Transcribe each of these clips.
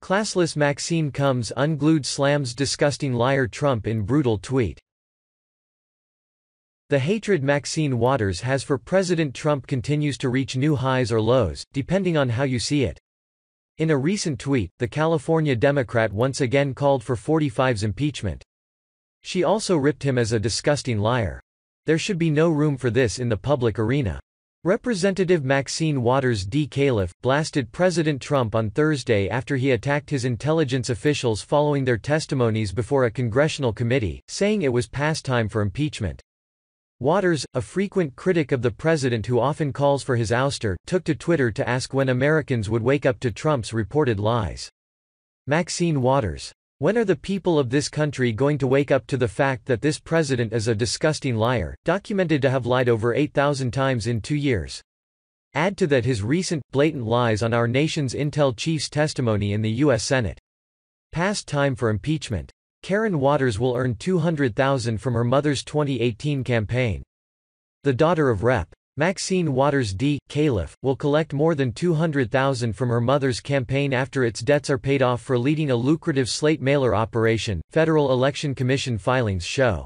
Classless Maxine Combs unglued slams disgusting liar Trump in brutal tweet. The hatred Maxine Waters has for President Trump continues to reach new highs or lows, depending on how you see it. In a recent tweet, the California Democrat once again called for 45's impeachment. She also ripped him as a disgusting liar. There should be no room for this in the public arena. Representative Maxine Waters D. Califf blasted President Trump on Thursday after he attacked his intelligence officials following their testimonies before a congressional committee, saying it was past time for impeachment. Waters, a frequent critic of the president who often calls for his ouster, took to Twitter to ask when Americans would wake up to Trump's reported lies. Maxine Waters: when are the people of this country going to wake up to the fact that this president is a disgusting liar, documented to have lied over 8,000 times in 2 years? Add to that his recent, blatant lies on our nation's intel chief's testimony in the U.S. Senate. Past time for impeachment. Karen Waters will earn $200,000 from her mother's 2018 campaign. The daughter of Rep. Maxine Waters D. Califf will collect more than $200,000 from her mother's campaign after its debts are paid off for leading a lucrative slate mailer operation, Federal Election Commission filings show.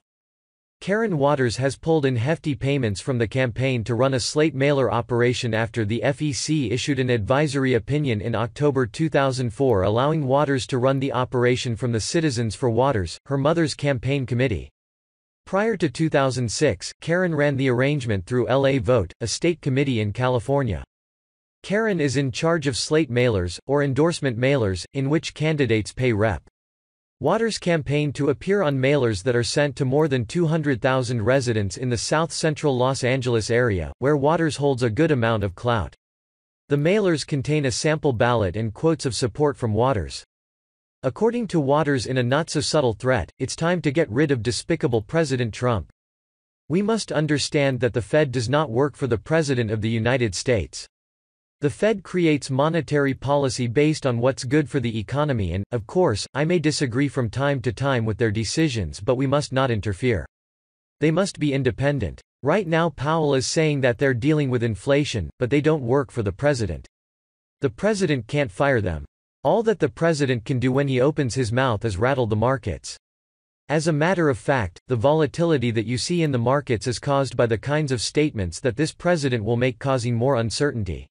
Karen Waters has pulled in hefty payments from the campaign to run a slate mailer operation after the FEC issued an advisory opinion in October 2004 allowing Waters to run the operation from the Citizens for Waters, her mother's campaign committee. Prior to 2006, Karen ran the arrangement through LA Vote, a state committee in California. Karen is in charge of slate mailers, or endorsement mailers, in which candidates pay Rep. Waters' campaign to appear on mailers that are sent to more than 200,000 residents in the south-central Los Angeles area, where Waters holds a good amount of clout. The mailers contain a sample ballot and quotes of support from Waters. According to Waters in a not-so-subtle threat, it's time to get rid of despicable President Trump. We must understand that the Fed does not work for the President of the United States. The Fed creates monetary policy based on what's good for the economy and, of course, I may disagree from time to time with their decisions, but we must not interfere. They must be independent. Right now Powell is saying that they're dealing with inflation, but they don't work for the President. The President can't fire them. All that the President can do when he opens his mouth is rattle the markets. As a matter of fact, the volatility that you see in the markets is caused by the kinds of statements that this President will make, causing more uncertainty.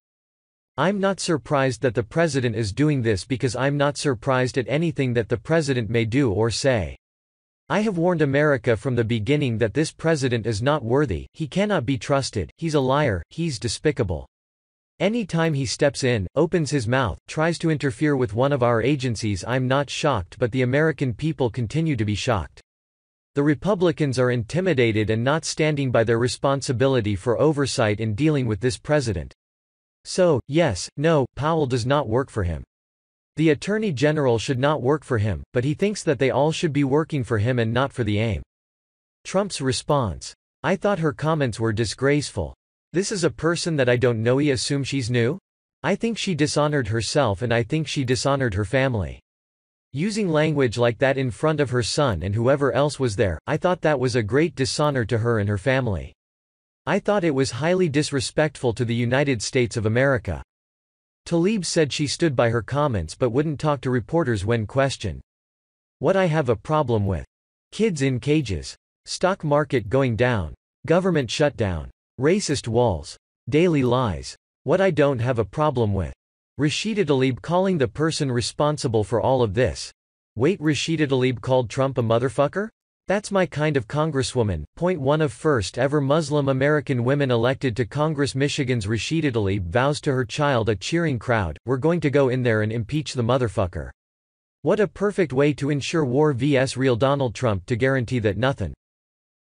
I'm not surprised that the President is doing this because I'm not surprised at anything that the President may do or say. I have warned America from the beginning that this President is not worthy, he cannot be trusted, he's a liar, he's despicable. Any time he steps in, opens his mouth, tries to interfere with one of our agencies, I'm not shocked, but the American people continue to be shocked. The Republicans are intimidated and not standing by their responsibility for oversight in dealing with this president. So, yes, no, Powell does not work for him. The Attorney General should not work for him, but he thinks that they all should be working for him and not for the aim. Trump's response: I thought her comments were disgraceful. This is a person that I don't know. He assume she's new? I think she dishonored herself and I think she dishonored her family. Using language like that in front of her son and whoever else was there, I thought that was a great dishonor to her and her family. I thought it was highly disrespectful to the United States of America. Tlaib said she stood by her comments but wouldn't talk to reporters when questioned. What I have a problem with: kids in cages, stock market going down, government shutdown, racist walls, daily lies. What I don't have a problem with: Rashida Tlaib calling the person responsible for all of this. Wait, Rashida Tlaib called Trump a motherfucker? That's my kind of congresswoman. Point one of first ever Muslim American women elected to Congress. Michigan's Rashida Tlaib vows to her child a cheering crowd, "We're going to go in there and impeach the motherfucker." What a perfect way to ensure war vs real Donald Trump to guarantee that nothing